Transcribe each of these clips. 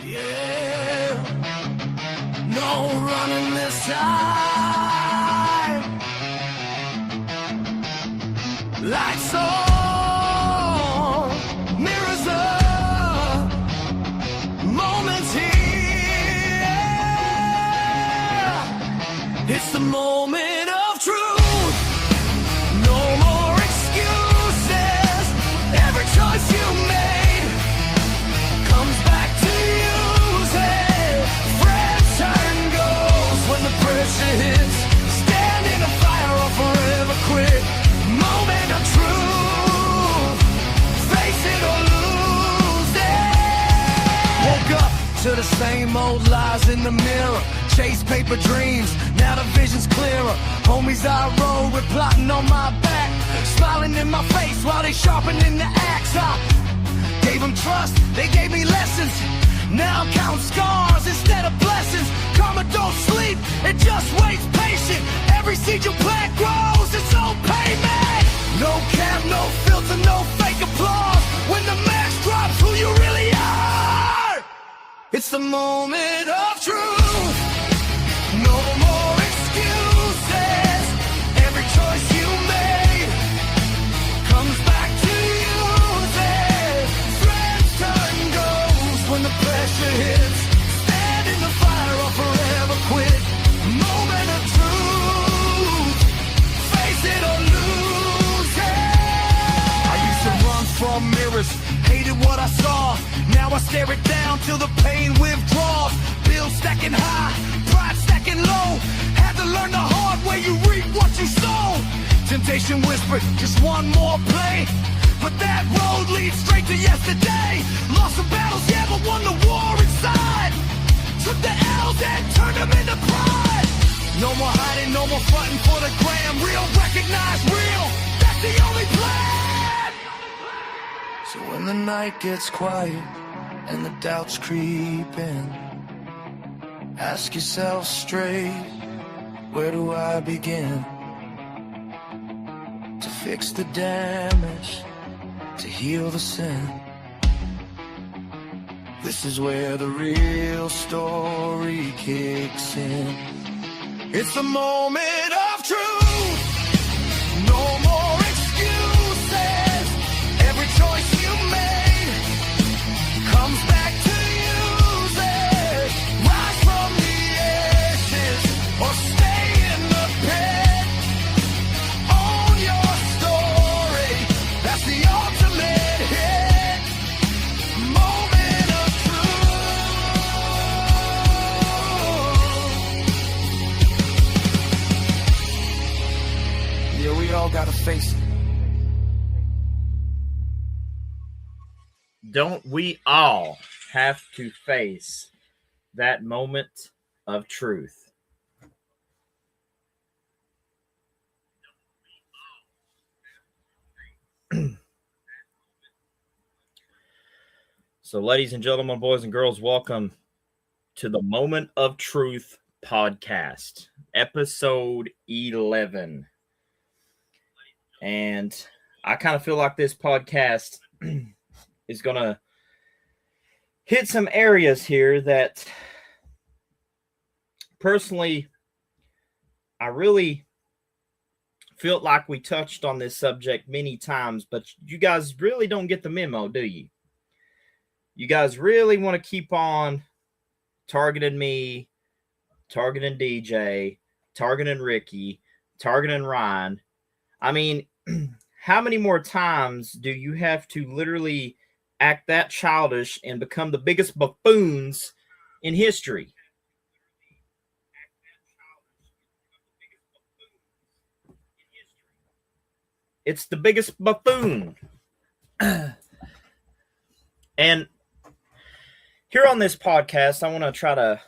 Yeah, no running this time. Lights on, mirrors up, moments here. It's the moment of truth. No more excuses. Every choice you made comes back to use it. Friends turn goals when the pressure hits. Stand in the fire or forever quit. Moment of truth. Face it or lose it. Woke up to the same old lies in the mirror. Chase paper dreams, now the vision's clearer. Homies I roll with plotting on my back, smiling in my face while they sharpening the axe. I gave them trust, they gave me lessons. Now I'm counting scars instead of blessings. Karma don't sleep, it just waits patient. Every seed you plant grows, it's all payment. No cap, no filter, no fake applause. When the mask drops, who you really are. It's the moment of truth. No more excuses. Every choice you made comes back to use it. Friends turn goals when the pressure hits. Stand in the fire or forever quit. Moment of truth. Face it or lose it. I used to run from mirrors, hated what I saw. Now I stare it down till the pain withdraws. Bills stacking high, pride stacking low. Had to learn the hard way, you reap what you sow. Temptation whispered, just one more play. But that road leads straight to yesterday. Lost some battles, yeah, but won the war inside. Took the L's and turned them into pride. No more hiding, no more fronting for the gram. Real, recognize real, that's the only plan. So when the night gets quiet and the doubts creep in, ask yourself straight, where do I begin? To fix the damage, to heal the sin. This is where the real story kicks in. It's the moment of truth. No more excuses. Every choice you made comes back to use it. Rise from the ashes or stay in the pit. Own your story. That's the ultimate hit. Moment of truth. Yeah, we all gotta face it. Don't we all have to face that moment of truth? So, ladies and gentlemen, boys and girls, welcome to the Moment of Truth podcast, episode 11. And I kind of feel like this podcast is going to hit some areas here that personally I really felt like we touched on this subject many times, but you guys really don't get the memo, do you? You guys really want to keep on targeting me, targeting DJ, targeting Ricky, targeting Ryan. I mean, how many more times do you have to literally act that childish and become the biggest buffoons in history? It's the biggest buffoon. And here on this podcast, I want to try to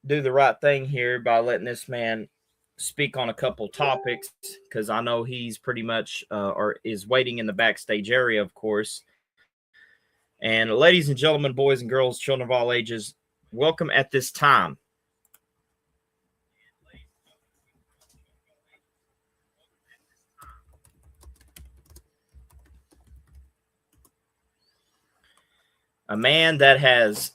do the right thing here by letting this man speak on a couple topics, because I know he's pretty much or is waiting in the backstage area, of course. And ladies and gentlemen, boys and girls, children of all ages, welcome at this time. A man that has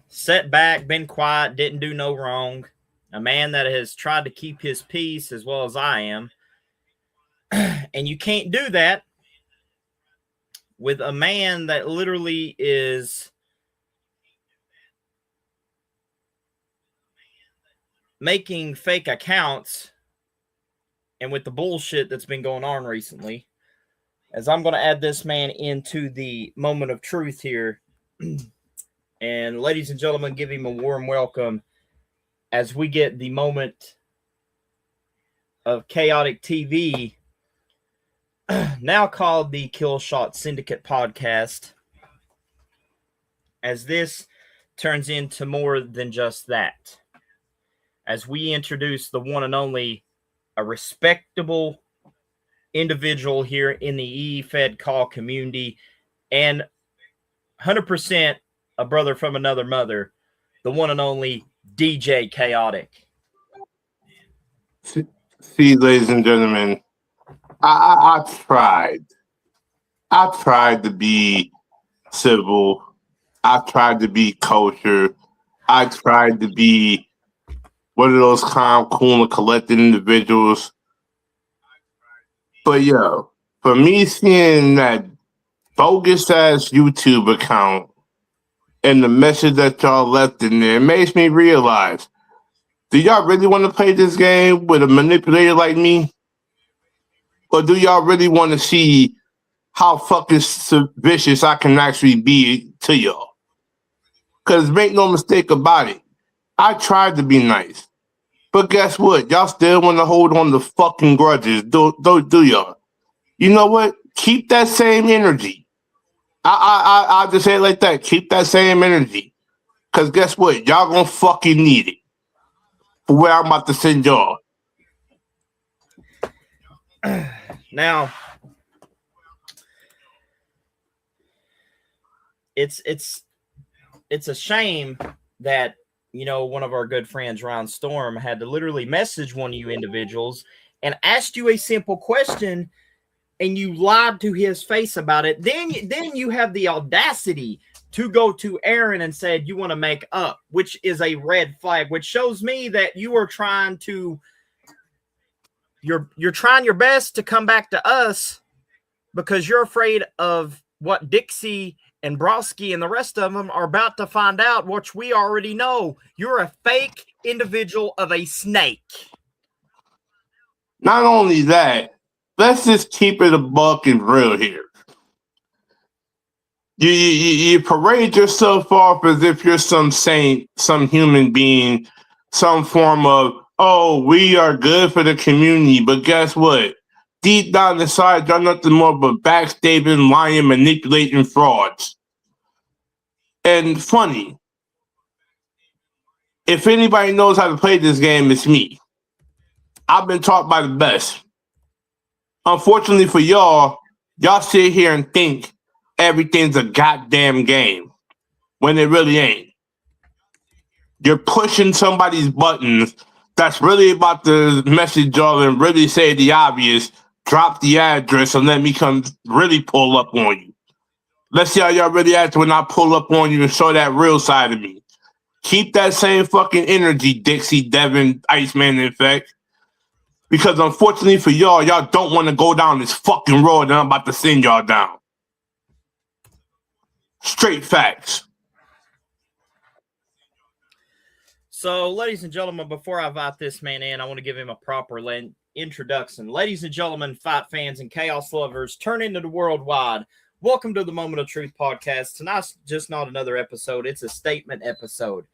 sat back, been quiet, didn't do no wrong. A man that has tried to keep his peace as well as I am. And you can't do that with a man that literally is making fake accounts and with the bullshit that's been going on recently. As I'm going to add this man into the moment of truth here. And ladies and gentlemen, give him a warm welcome as we get the moment of chaotic TV, now called the Kill Shot Syndicate podcast, as this turns into more than just that. As we introduce the one and only, a respectable individual here in the E-Fed call community, and 100% a brother from another mother, the one and only DJ Chaotic. See, ladies and gentlemen, I tried. I tried to be civil. I tried to be kosher. I tried to be one of those calm, cool, and collected individuals. But yo, for me seeing that bogus ass YouTube account and the message that y'all left in there, it makes me realize, do y'all really want to play this game with a manipulator like me? Or do y'all really want to see how fucking vicious I can actually be to y'all? Because make no mistake about it, I tried to be nice. But guess what? Y'all still want to hold on to fucking grudges. Do y'all? You know what? Keep that same energy. I just say it like that. Keep that same energy. Because guess what? Y'all gonna fucking need it for where I'm about to send y'all. Now, it's a shame that, you know, one of our good friends, Ron Storm, had to literally message one of you individuals and asked you a simple question, and you lied to his face about it. Then you have the audacity to go to Aaron and said you want to make up, which is a red flag, which shows me that you are trying to you're trying your best to come back to us because you're afraid of what Dixie and Broski and the rest of them are about to find out, which we already know. You're a fake individual of a snake. Not only that, let's just keep it a buck and real here. You parade yourself off as if you're some saint, some human being, some form of, oh, we are good for the community. But guess what? Deep down inside, you're nothing more but backstabbing, lying, manipulating frauds. And funny, if anybody knows how to play this game, it's me. I've been taught by the best. Unfortunately for y'all sit here and think everything's a goddamn game when it really ain't. You're pushing somebody's buttons that's really about to message y'all and really say the obvious, drop the address and let me come really pull up on you. Let's see how y'all really act when I pull up on you and show that real side of me. Keep that same fucking energy, Dixie, Devin, Iceman, in fact. Because unfortunately for y'all don't want to go down this fucking road that I'm about to send y'all down. Straight facts. So, ladies and gentlemen, before I invite this man in, I want to give him a proper introduction. Ladies and gentlemen, fight fans and chaos lovers, turn into the worldwide. Welcome to the Moment of Truth podcast. Tonight's just not another episode. It's a statement episode.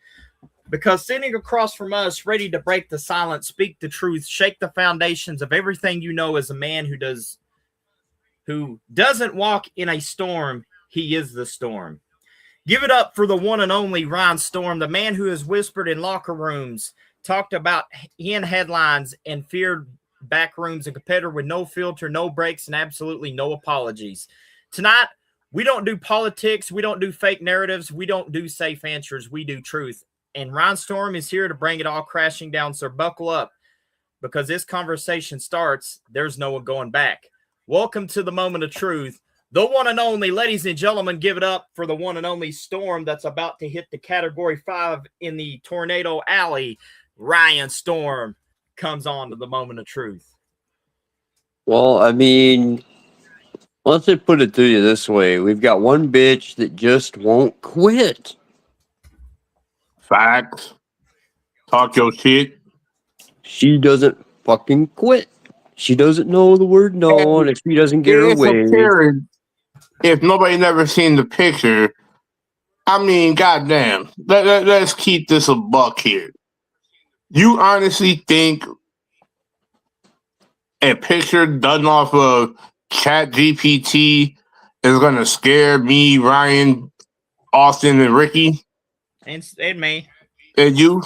Because sitting across from us, ready to break the silence, speak the truth, shake the foundations of everything you know as a man who doesn't walk in a storm, he is the storm. Give it up for the one and only Ron Storm, the man who has whispered in locker rooms, talked about in headlines, and feared back rooms, a competitor with no filter, no breaks, and absolutely no apologies. Tonight, we don't do politics, we don't do fake narratives, we don't do safe answers, we do truth. And Ron Storm is here to bring it all crashing down, so buckle up, because this conversation starts, there's no one going back. Welcome to the Moment of Truth, The one and only, ladies and gentlemen, give it up for the one and only Storm that's about to hit the Category 5 in the Tornado Alley. Ryan Storm comes on to the moment of truth. Well, I mean, let's just put it to you this way. We've got one bitch that just won't quit. Facts. Talk your shit. She doesn't fucking quit. She doesn't know the word no, and if she doesn't get her It's way, apparent, if nobody never seen the picture, I mean, goddamn. Let's keep this a buck here. You honestly think a picture done off of Chat GPT is gonna scare me, Ryan, Austin, and Ricky, And me. and you?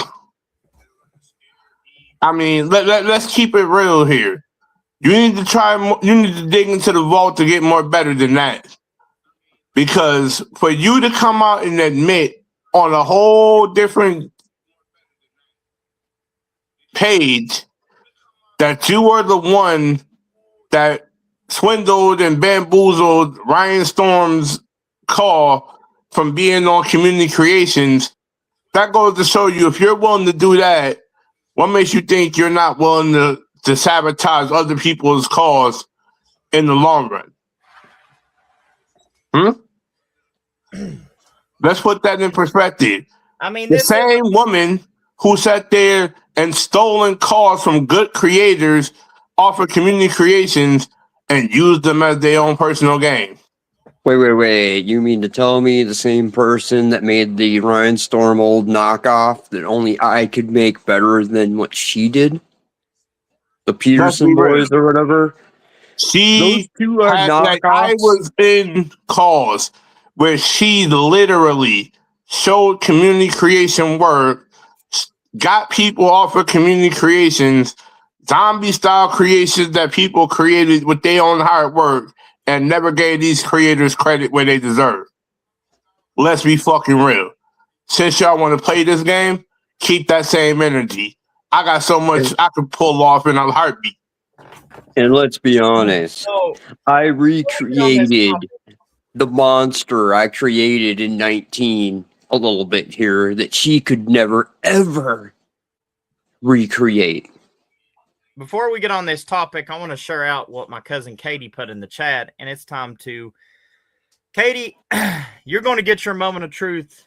I mean, let's keep it real here. You need to try. You need to dig into the vault to get more better than that. Because for you to come out and admit on a whole different page that you were the one that swindled and bamboozled Ryan Storm's call from being on Community Creations, that goes to show you if you're willing to do that, what makes you think you're not willing to sabotage other people's cause in the long run? Let's put that in perspective. I mean, The same woman who sat there and stolen calls from good creators off of Community Creations and used them as their own personal gain. Wait. You mean to tell me the same person that made the Ryan Storm old knockoff that only I could make better than what she did? The Peterson boys or whatever? She Those two are had, like, knockoffs. I was in calls where she literally showed community creation work, got people off of Community Creations, zombie style creations that people created with their own hard work, and never gave these creators credit where they deserve. Let's be fucking real. Since y'all want to play this game, keep that same energy. I got so much I could pull off in a heartbeat. And let's be honest, So, I recreated the monster I created in 19 a little bit here that she could never, ever recreate. before we get on this topic, I want to share out what my cousin Katie put in the chat, and it's time to... Katie, you're going to get your moment of truth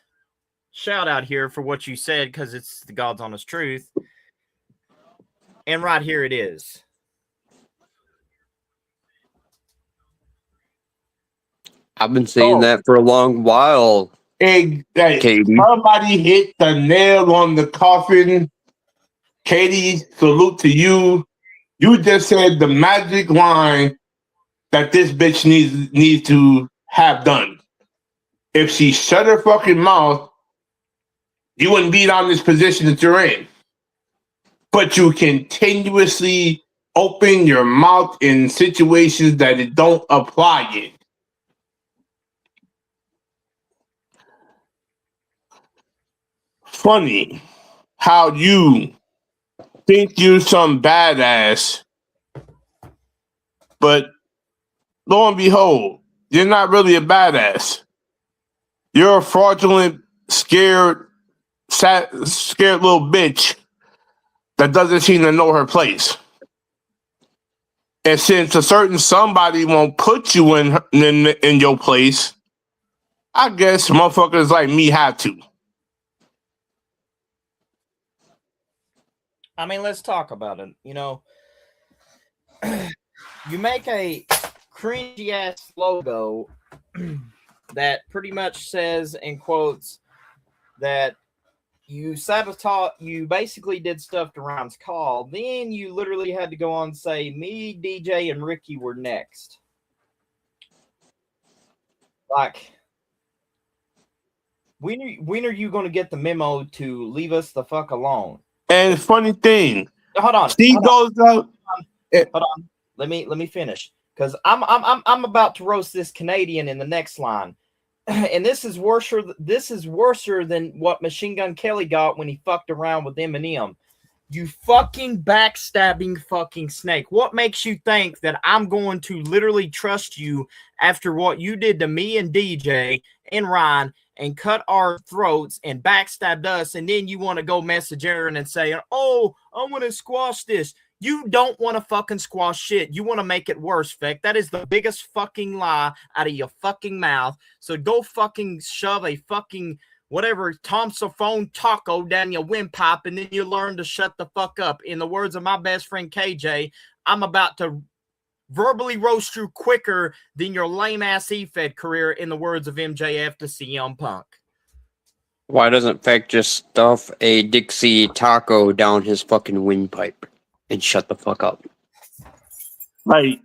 shout out here for what you said because it's the God's honest truth. And right here it is. I've been saying that for a long while. Hey, Katie. somebody hit the nail on the coffin. Katie, salute to you. You just said the magic line that this bitch needs to have done. If she shut her fucking mouth, you wouldn't be on this position that you're in. But you continuously open your mouth in situations that it don't apply in. Funny how you think you're some badass, but lo and behold, you're not really a badass. You're a fraudulent, scared little bitch that doesn't seem to know her place. And since a certain somebody won't put you in your place, I guess motherfuckers like me have to. I mean, let's talk about it. You know, you make a cringy ass logo that pretty much says in quotes that you sabotage, you basically did stuff to Ryan's call. Then you literally had to go on and say, me, DJ, and Ricky were next. Like, when are you going to get the memo to leave us the fuck alone? And funny thing, Hold on. she goes out. Hold on. Let me finish because I'm about to roast this Canadian in the next line, and this is worser. This is worser than what Machine Gun Kelly got when he fucked around with Eminem. You fucking backstabbing fucking snake. What makes you think that I'm going to literally trust you after what you did to me and DJ and Ryan and cut our throats and backstabbed us, and then you want to go message Aaron and say, oh, I want to squash this. You don't want to fucking squash shit. You want to make it worse, Feck. That is the biggest fucking lie out of your fucking mouth. So go fucking shove a fucking whatever Tom Safone taco down your windpipe, and then you learn to shut the fuck up. In the words of my best friend KJ, I'm about to verbally roast you quicker than your lame ass E-Fed career, in the words of MJF to CM Punk. Why doesn't Feck just stuff a Dixie taco down his fucking windpipe and shut the fuck up? Like,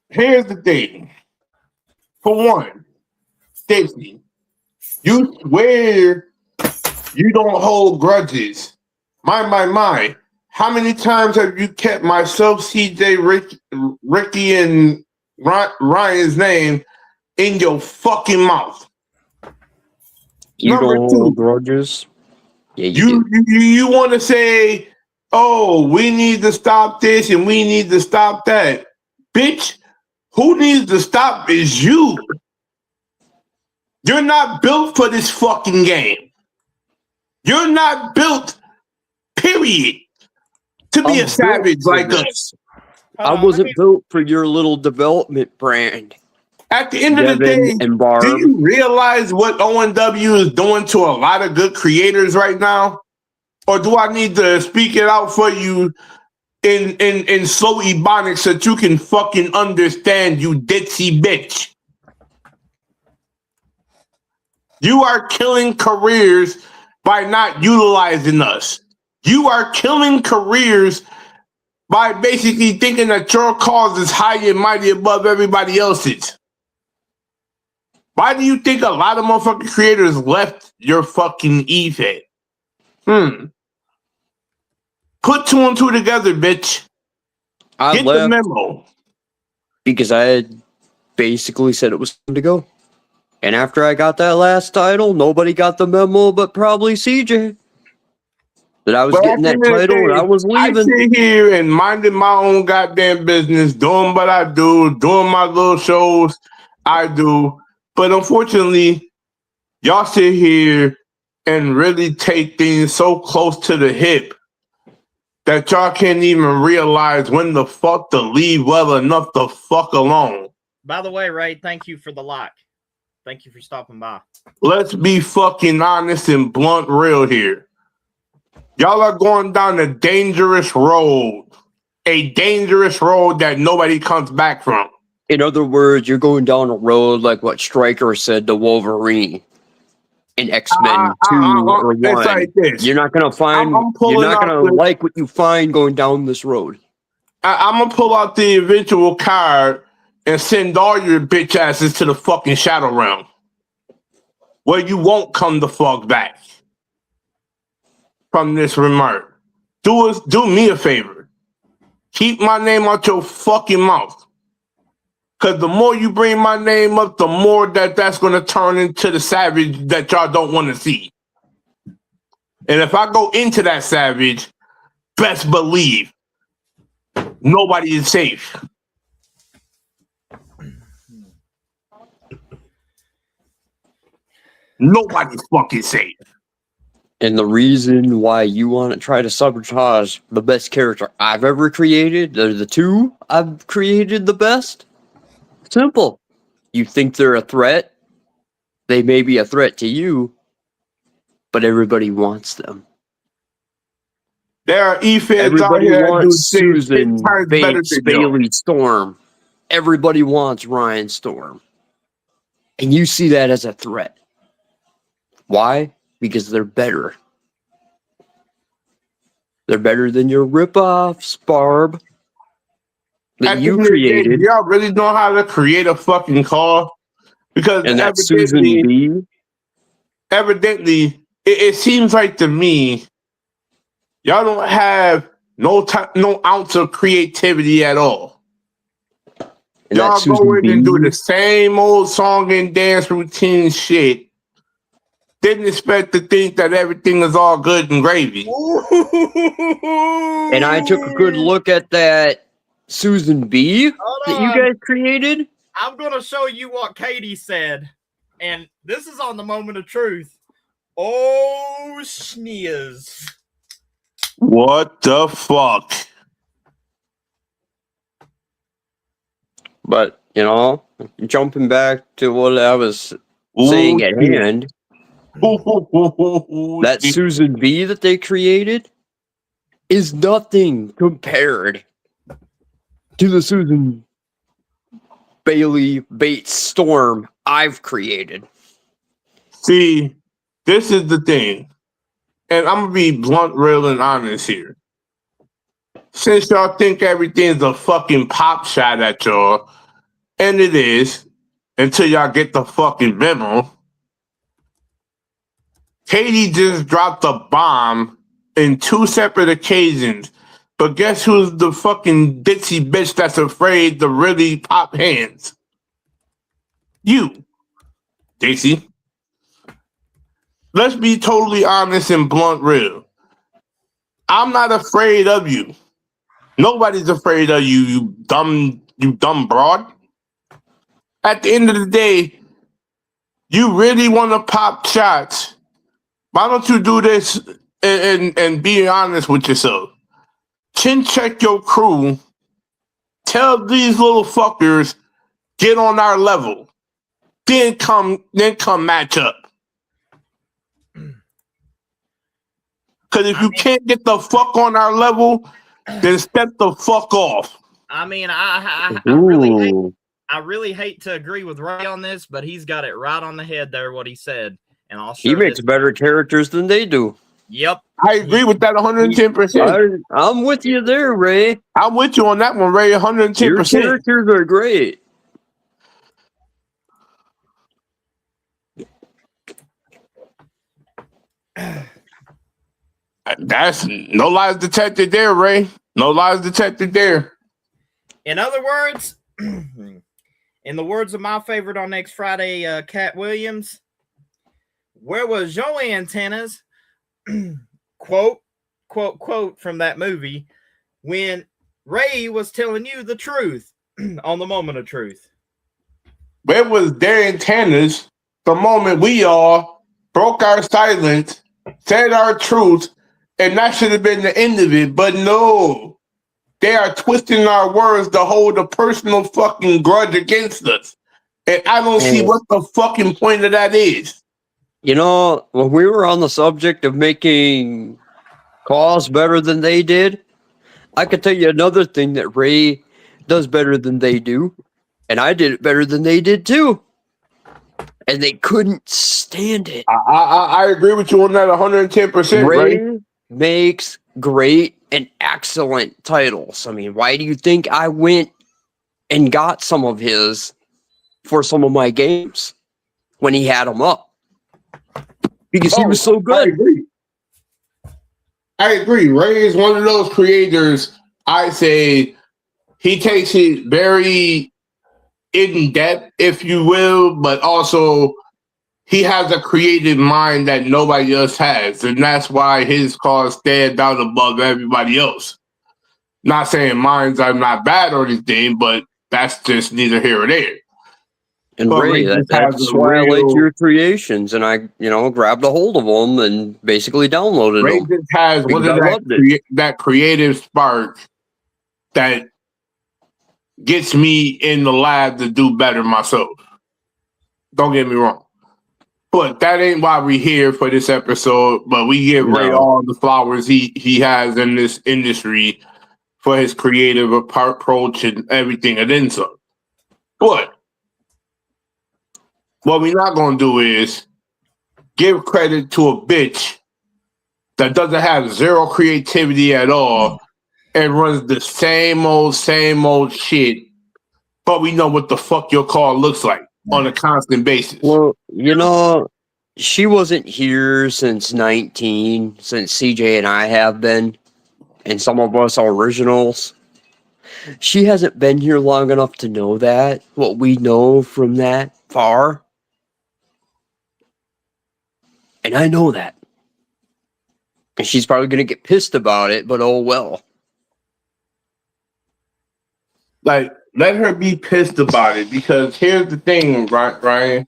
here's the thing. For one, Stacey, you swear you don't hold grudges. My. How many times have you kept myself, CJ, Ricky, and Ryan's name in your fucking mouth? You Number don't two, hold grudges? Yeah, you do. you want to say, oh, we need to stop this and we need to stop that. Bitch, who needs to stop is you. You're not built for this fucking game. You're not built, period, to be I'm a savage built for like this. us. I wasn't built for your little development brand. At the end of the Devin day, and Barb. do you realize what ONW is doing to a lot of good creators right now? Or do I need to speak it out for you in slow ebonics so that you can fucking understand, you ditzy bitch? You are killing careers by not utilizing us. You are killing careers by basically thinking that your cause is high and mighty above everybody else's. Why do you think a lot of motherfucking creators left your fucking E-Fed? Put two and two together, bitch. I Get left the memo. because I had basically said it was time to go. And after I got that last title, nobody got the memo but probably CJ. That I was But getting at that the end of the title and day, I was I leaving. sit here and minding my own goddamn business, doing what I do, doing my little shows I do. But unfortunately, y'all sit here and really take things so close to the hip that y'all can't even realize when the fuck to leave well enough the fuck alone. By the way, Ray, thank you for the like. Thank you for stopping by. Let's be fucking honest and blunt real here. Y'all are going down a dangerous road that nobody comes back from. In other words, you're going down a road like what Stryker said to Wolverine in X-Men 2 or 1. It's like this. You're not going to find, I'm pulling you're not out going to the- like what you find going down this road. I'm gonna pull out the eventual card and send all your bitch asses to the fucking Shadow Realm, where you won't come the fuck back from this remark. Do me a favor. Keep my name out your fucking mouth. Because the more you bring my name up, the more that's going to turn into the savage that y'all don't want to see. And if I go into that savage, best believe nobody is safe. Nobody's fucking safe. And the reason why you want to try to sabotage the best character I've ever created, the two I've created the best, simple. You think they're a threat? They may be a threat to you, but everybody wants them. There are E-Feds out Everybody here that do wants things Susan, 10 times better Bates, than you. Bailey, Storm. Everybody wants Ryan Storm. And you see that as a threat. Why? Because they're better. They're better than your rip-offs, Barb, that At the you end of the day, created. y'all really know how to create a fucking call? Because And that's Susan evidently, B. it seems like to me, y'all don't have no ounce of creativity at all. And Y'all that's go Susan in and do B. the same old song and dance routine shit didn't expect to think that everything is all good and gravy. And I took a good look at that Susan B that you guys created. I'm going to show you what Katie said. And this is on the moment of truth. Oh, sneers. What the fuck? But, you know, jumping back to what I was saying at hand, that Susan B that they created is nothing compared to the Susan Bailey Bates Storm I've created. See, this is the thing. And I'm going to be blunt, real, and honest here. Since y'all think everything's a fucking pop shot at y'all, and it is, until y'all get the fucking memo, Katie just dropped a bomb in 2 separate occasions. But guess who's the fucking ditzy bitch that's afraid to really pop hands? You, Daisy. Let's be totally honest and blunt real. I'm not afraid of you. Nobody's afraid of you, you dumb broad. At the end of the day, you really want to pop shots. Why don't you do this and be honest with yourself? Chin check your crew. Tell these little fuckers, get on our level. Then come match up. Because if you can't get the fuck on our level, then step the fuck off. I mean, I really hate to agree with Ray on this, but he's got it right on the head there, what he said. And I'll show He makes this. better characters than they do. Yep. I agree with that 110%. I'm with you there, Ray. I'm with you on that one, Ray, 110%. Your characters are great. That's no lies detected there, Ray. No lies detected there. In other words, in the words of my favorite on next Friday, Cat Williams, where was your antennas? Quote from that movie when Ray was telling you the truth on the moment of truth. Where was their antennas the moment we all broke our silence, said our truth, and that should have been the end of it? But no, they are twisting our words to hold a personal fucking grudge against us. And I don't see what the fucking point of that is. You know, when we were on the subject of making calls better than they did, I could tell you another thing that Ray does better than they do, and I did it better than they did too. And they couldn't stand it. I agree with you on that 110%, Ray makes great and excellent titles. I mean, why do you think I went and got some of his for some of my games when he had them up? Because he was so good. I agree. Ray is one of those creators, I say, he takes it very in depth, if you will, but also he has a creative mind that nobody else has. And that's why his cause stand out above everybody else. Not saying mines are not bad or anything, but that's just neither here or there. And Ray, that's why I like your creations, and I, grabbed a hold of them and basically downloaded Ray them. just has that creative spark that gets me in the lab to do better myself. Don't get me wrong. But that ain't why we're here for this episode, but we give Ray all the flowers he has in this industry for his creative approach and everything and then some. But what we're not going to do is give credit to a bitch that doesn't have zero creativity at all and runs the same old shit, but we know what the fuck your call looks like on a constant basis. Well, she wasn't here since 19, since CJ and I have been, and some of us are originals. She hasn't been here long enough to know that, what we know from that far. And I know that. And she's probably going to get pissed about it, but oh well. Like, let her be pissed about it, because here's the thing, Ryan.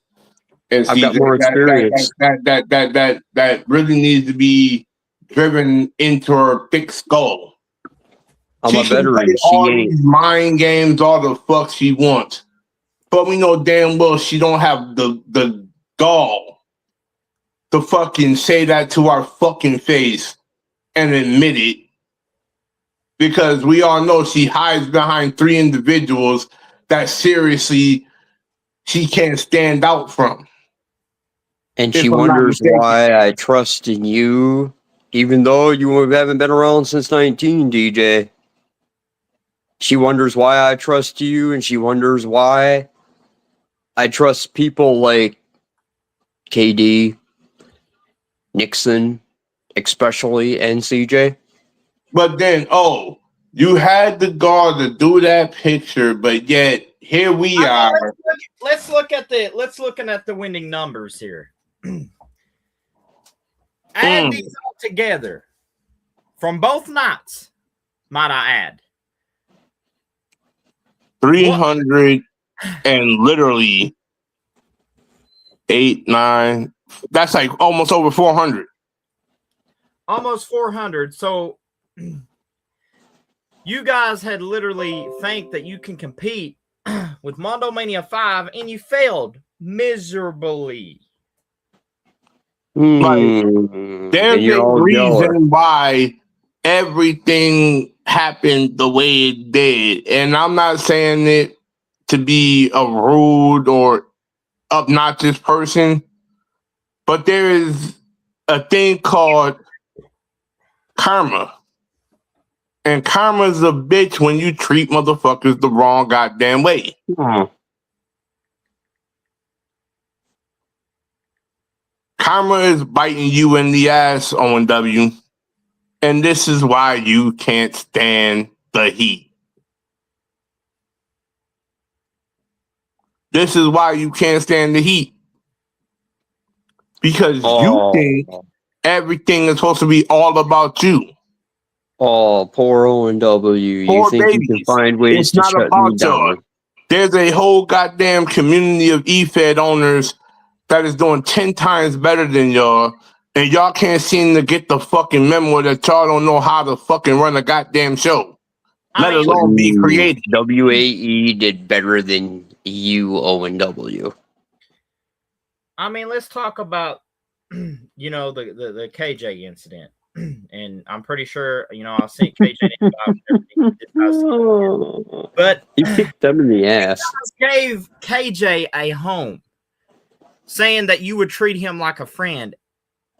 And I've got more experience. That really needs to be driven into her thick skull. I'm a can veteran. play She all ain't. these mind games, all the fuck she wants, but we know damn well she don't have the gall to fucking say that to our fucking face and admit it, because we all know she hides behind 3 individuals that seriously she can't stand out from. And If she I'm not wonders mistaken. why I trust in you, even though you haven't been around since 19, DJ. She wonders why I trust you, and she wonders why I trust people like KD, Nixon, especially, and CJ. But then, you had the gall to do that picture, but yet here we are. Let's look at the winning numbers here. Add these all together from both nights, might I add. 300 and literally 8, 9. That's like almost over 400. Almost 400. So you guys had literally think that you can compete with Mondo Mania 5, and you failed miserably. There's a reason why everything happened the way it did. And I'm not saying it to be a rude or obnoxious person, but there is a thing called karma. And karma's a bitch when you treat motherfuckers the wrong goddamn way. Karma is biting you in the ass, ONW. And this is why you can't stand the heat. This is why you can't stand the heat. Because you think everything is supposed to be all about you. Oh, poor ONW. Poor You think babies. you can find ways It's to not shut me about down. y'all. There's a whole goddamn community of eFed owners that is doing 10 times better than y'all, and y'all can't seem to get the fucking memo that y'all don't know how to fucking run a goddamn show, let alone be creative. WAE did better than you, ONW. I mean, let's talk about, the KJ incident. And I'm pretty sure, I've seen KJ but you kicked them in the ass. Gave KJ a home, saying that you would treat him like a friend.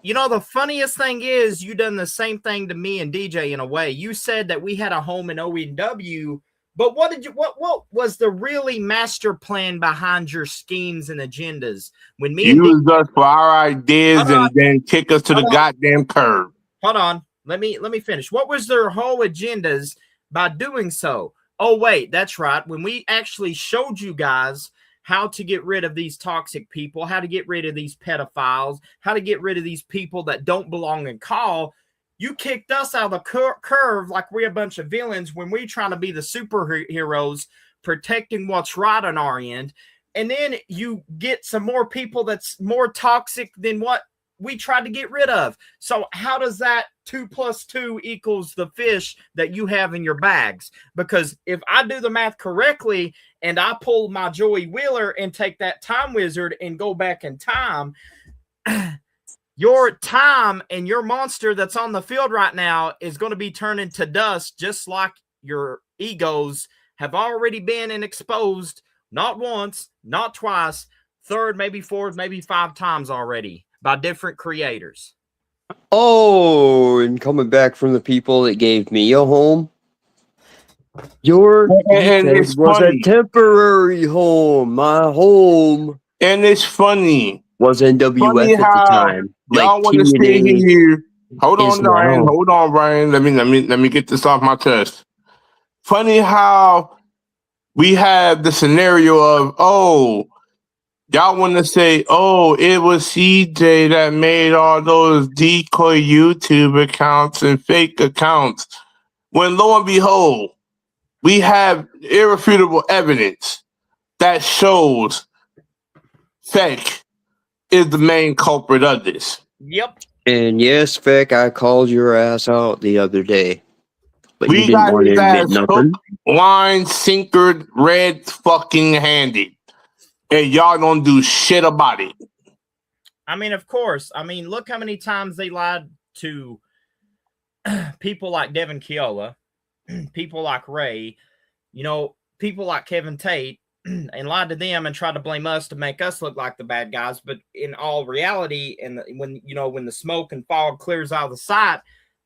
The funniest thing is you done the same thing to me and DJ in a way. You said that we had a home in OEW, but what was the really master plan behind your schemes and agendas? When me use us for our ideas and then kick us to the goddamn curb. Hold on. Let me finish. What was their whole agendas by doing so? Oh, wait, that's right. When we actually showed you guys how to get rid of these toxic people, how to get rid of these pedophiles, how to get rid of these people that don't belong in call, you kicked us out of the curve like we're a bunch of villains when we're trying to be the superheroes protecting what's right on our end. And then you get some more people that's more toxic than what we tried to get rid of. So how does that 2 + 2 equals the fish that you have in your bags? Because if I do the math correctly and I pull my Joey Wheeler and take that time wizard and go back in time, your time and your monster that's on the field right now is going to be turning to dust, just like your egos have already been and exposed, not once, not twice, third, maybe fourth, maybe 5 times already by different creators. Oh, and coming back from the people that gave me a home, your defense was a temporary home. My home, and it's funny, was NWF at the time. Y'all want to stay here? Hold on, Ryan. Let me get this off my chest. Funny how we have the scenario of y'all want to say, oh, it was CJ that made all those decoy YouTube accounts and fake accounts. When lo and behold, we have irrefutable evidence that shows Fake is the main culprit of this. Yep. And yes, Feck, I called your ass out the other day. But you We didn't got want to his admit ass nothing. hooked, line, sinkered, red fucking handed. And y'all don't do shit about it. I mean, of course. I mean, look how many times they lied to people like Devin Keola, people like Ray, people like Kevin Tate, and lied to them and tried to blame us to make us look like the bad guys. But in all reality, and when the smoke and fog clears out of the sight,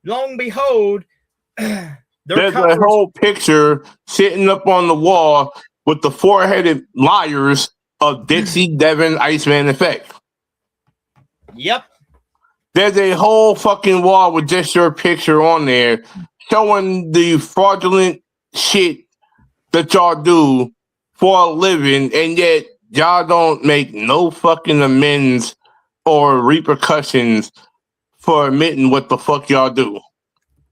lo and behold, there's a whole picture sitting up on the wall with the four-headed liars of Dixie, Devin, Iceman, and Fake. Yep. There's a whole fucking wall with just your picture on there showing the fraudulent shit that y'all do for a living, and yet y'all don't make no fucking amends or repercussions for admitting what the fuck y'all do.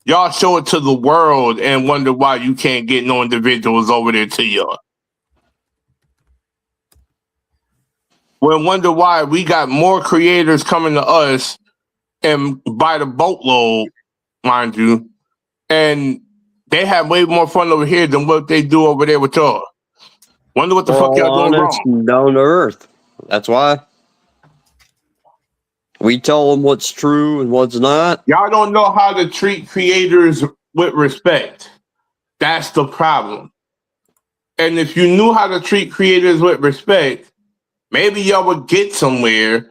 Y'all show it to the world and wonder why you can't get no individuals over there to y'all. We'll wonder why we got more creators coming to us and by the boatload, mind you, and they have way more fun over here than what they do over there with y'all. Wonder what the fuck y'all doing wrong. Down to earth. That's why. We tell them what's true and what's not. Y'all don't know how to treat creators with respect. That's the problem. And if you knew how to treat creators with respect, maybe y'all would get somewhere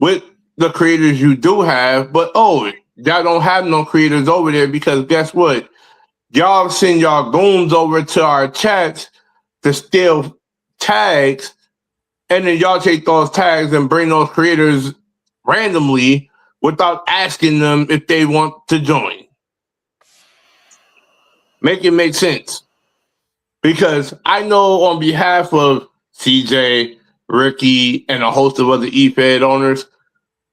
with the creators you do have. But y'all don't have no creators over there because guess what? Y'all send y'all goons over to our chats to steal tags, and then y'all take those tags and bring those creators randomly without asking them if they want to join. Make it make sense. Because I know on behalf of CJ, Ricky, and a host of other eFed owners,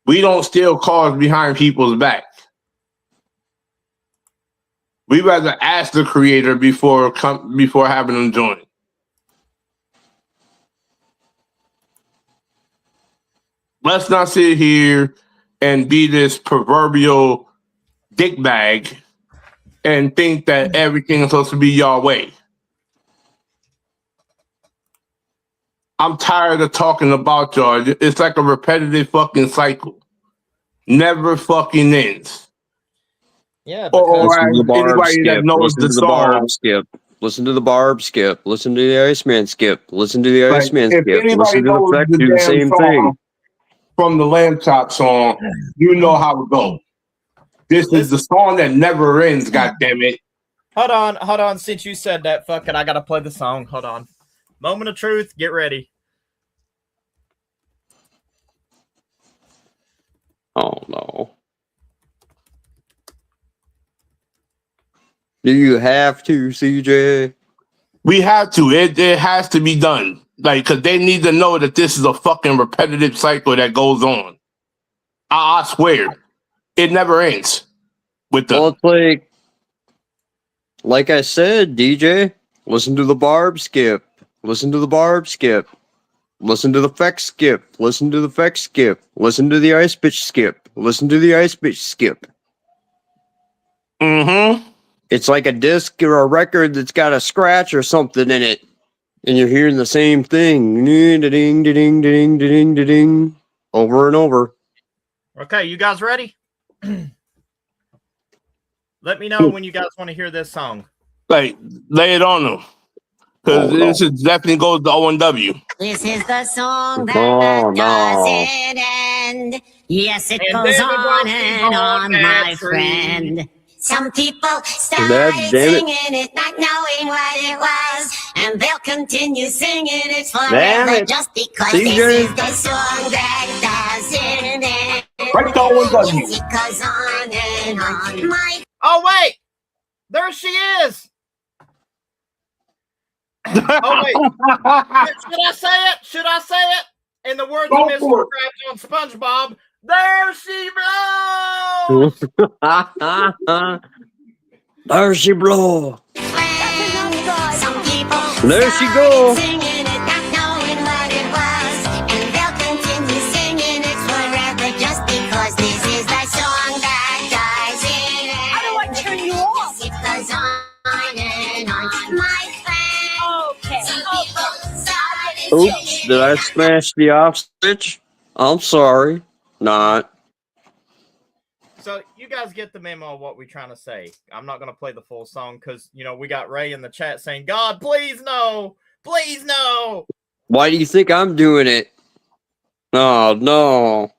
we don't steal cars behind people's back. We rather ask the creator before having them join. Let's not sit here and be this proverbial dick bag and think that everything is supposed to be your way. I'm tired of talking about y'all. It's like a repetitive fucking cycle. Never fucking ends. Yeah, Or anybody that knows the song. Listen to the Barb skip. Listen to the Iceman skip. Listen to the Like, Iceman if skip. anybody Listen to knows the Feck the do the damn same song thing. from the Lamb Chop song, you know how it goes. This is the song that never ends, goddammit. Hold on. Since you said that, fuck it, I gotta play the song. Hold on. Moment of truth, get ready. Oh no. Do you have to, CJ? We have to. It has to be done. Like, because they need to know that this is a fucking repetitive cycle that goes on. I swear. It never ends with them. Well, it's like I said, DJ, listen to the Barb skip. Listen to the Barb skip. Listen to the Feck skip. Listen to the Feck skip. Listen to the Ice Bitch skip. Listen to the Ice Bitch skip. Mm-hmm. It's like a disc or a record that's got a scratch or something in it. And you're hearing the same thing. Ding, ding, ding, ding, ding, over and over. Okay, you guys ready? Let me know when you guys want to hear this song. Like, lay it on them. Because this is definitely goes to O&W. This is the song that Oh, no. doesn't end. Yes, it And goes then it on goes and on, on, that my tree. friend. Some people started God damn it. singing it, not knowing what it was, and they'll continue singing it Damn forever it. just because CJ. this is the song that doesn't end. Right to O&W. Yes, it goes on and on. My Oh, wait! There she is! Oh, wait. Should I say it? In the words Go of Mr. for it. Krabs on SpongeBob, there she blows! There she blow. Some people There she started go. singing it, not knowing what it was, and they'll continue singing it forever just because this is the song that does it. How do I turn you off? It goes on and on, my friend. Okay. Some people started Oops, singing did I it. smash the off switch? I'm sorry. Not. So you guys get the memo of what we're trying to say. I'm not going to play the full song because, we got Ray in the chat saying, God, please no. Please no. Why do you think I'm doing it? Oh, no.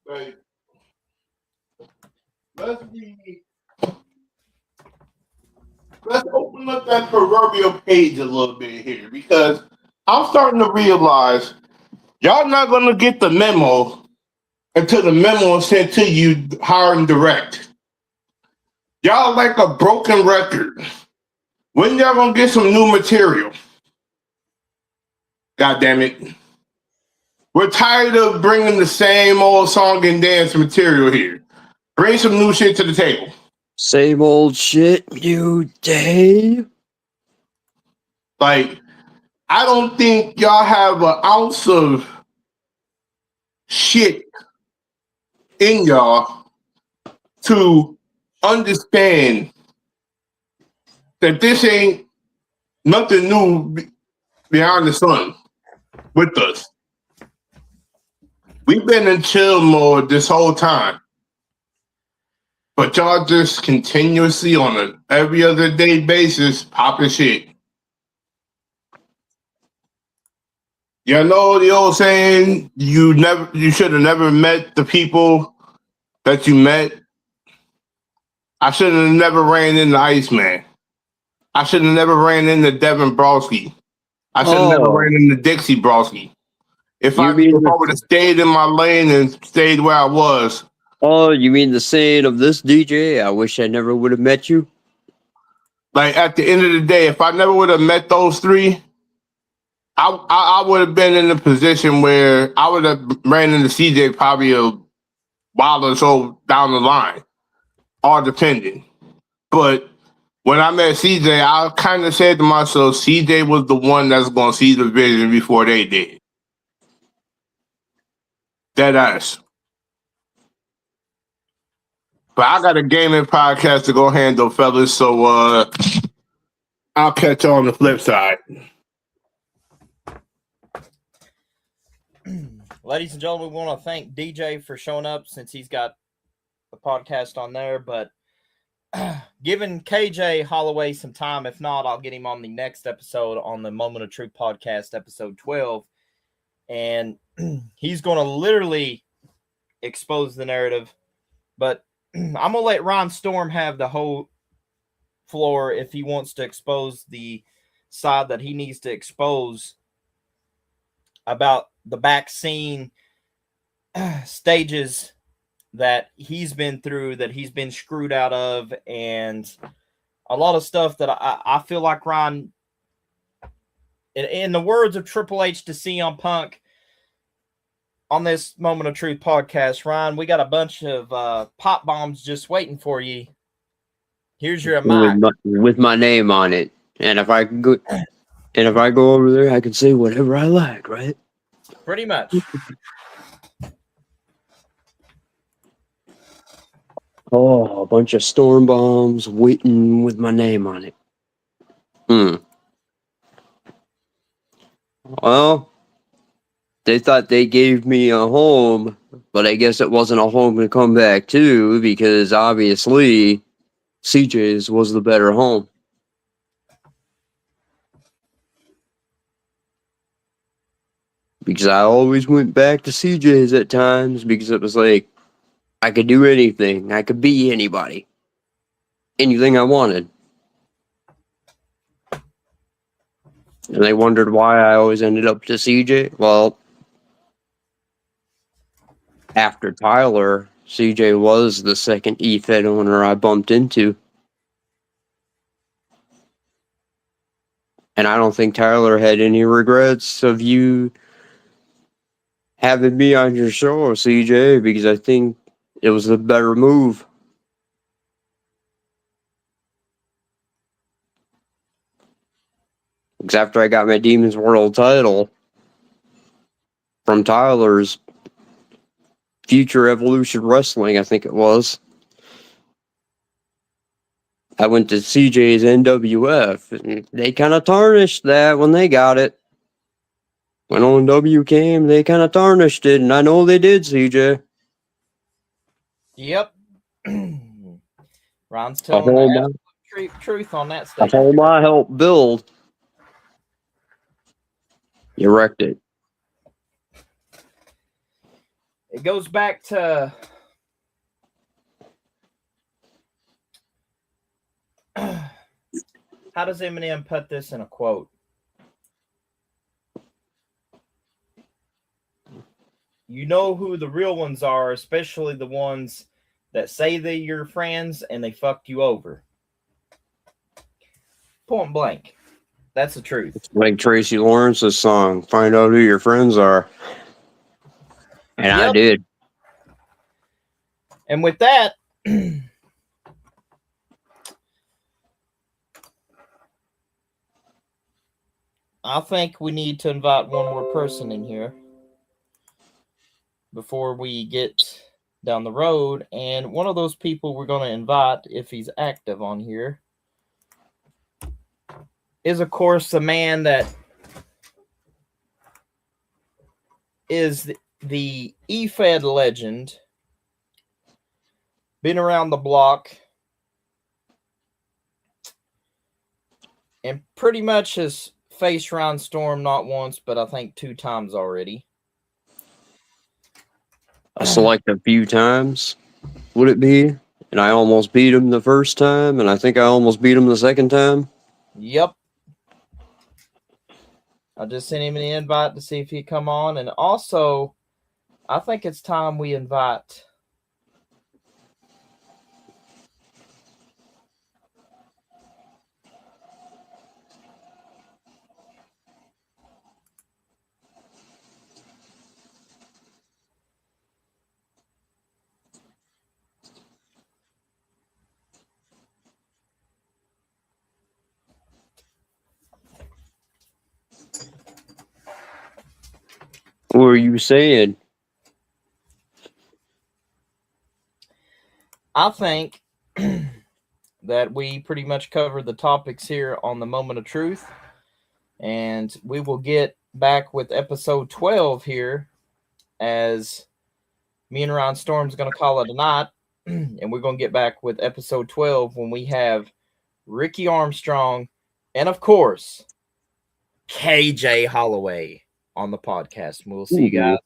Right. Let's open up that proverbial page a little bit here because I'm starting to realize y'all not gonna get the memo until the memo is sent to you hard and direct. Y'all like a broken record. When y'all gonna get some new material? God damn it. We're tired of bringing the same old song and dance material here. Bring some new shit to the table. Same old shit, new day. Like, I don't think y'all have an ounce of shit in y'all to understand that this ain't nothing new beyond the sun with us. We've been in chill mode this whole time. But y'all just continuously on an every other day basis popping shit. You know the old saying, you should have never met the people that you met. I should have never ran into Iceman. I should have never ran into Devin Brosky. I should have never Oh. ran into Dixie Brosky. If I would have stayed in my lane and stayed where I was. Oh, you mean the saying of this DJ? I wish I never would have met you. Like at the end of the day, if I never would have met those three, I would have been in a position where I would have ran into CJ probably a while or so down the line, all depending. But when I met CJ, I kind of said to myself, CJ was the one that's going to see the vision before they did. Dead ass. But I got a gaming podcast to go handle, fellas, so I'll catch you on the flip side. Ladies and gentlemen, we want to thank DJ for showing up since he's got the podcast on there. But giving KJ Holloway some time. If not, I'll get him on the next episode on the Moment of Truth podcast, episode 12. And he's going to literally expose the narrative. But I'm going to let Ron Storm have the whole floor if he wants to expose the side that he needs to expose about the back scene stages that he's been through, that he's been screwed out of, and a lot of stuff that I feel like Ron, in the words of Triple H to CM Punk on this Moment of Truth podcast, Ron, we got a bunch of pop bombs just waiting for you. Here's your mic. With my name on it. And if I go over there, I can say whatever I like, right? Pretty much. Oh, a bunch of storm bombs waiting with my name on it. Well, they thought they gave me a home, but I guess it wasn't a home to come back to because obviously CJ's was the better home. Because I always went back to CJ's at times because it was like I could do anything. I could be anybody. Anything I wanted. And they wondered why I always ended up to CJ. Well, after Tyler, CJ was the second EFED owner I bumped into. And I don't think Tyler had any regrets of you having me on your show, CJ, because I think it was the better move. Because after I got my Demons World title from Tyler's Future Evolution Wrestling, I think it was, I went to CJ's NWF, and they kind of tarnished that when they got it. When ONW came, they kind of tarnished it, and I know they did, CJ. Yep. Ron's A telling the whole, absolute truth on that a statement. whole my help build. You wrecked it. It goes back to how does Eminem put this in a quote? You know who the real ones are, especially the ones that say they're your friends and they fucked you over. Point blank. That's the truth. Like Tracy Lawrence's song, "Find Out Who Your Friends Are." And I Yep. did. And with that, I think we need to invite one more person in here before we get down the road. And one of those people we're going to invite, if he's active on here, is, of course, the man that is the EFED legend, been around the block, and pretty much has faced Ron Storm not once, but I think 2 times already. I select a few times, would it be? And I almost beat him the first time, and I think I almost beat him the second time. Yep. I just sent him an invite to see if he'd come on. And also, I think it's time we invite What were you saying? I think that we pretty much covered the topics here on the Moment of Truth. And we will get back with episode 12 here, as me and Ron Storm's going to call it a night. And we're going to get back with episode 12 when we have Ricky Armstrong and, of course, KJ Holloway on the podcast. We'll see you guys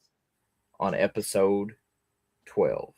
on episode 12.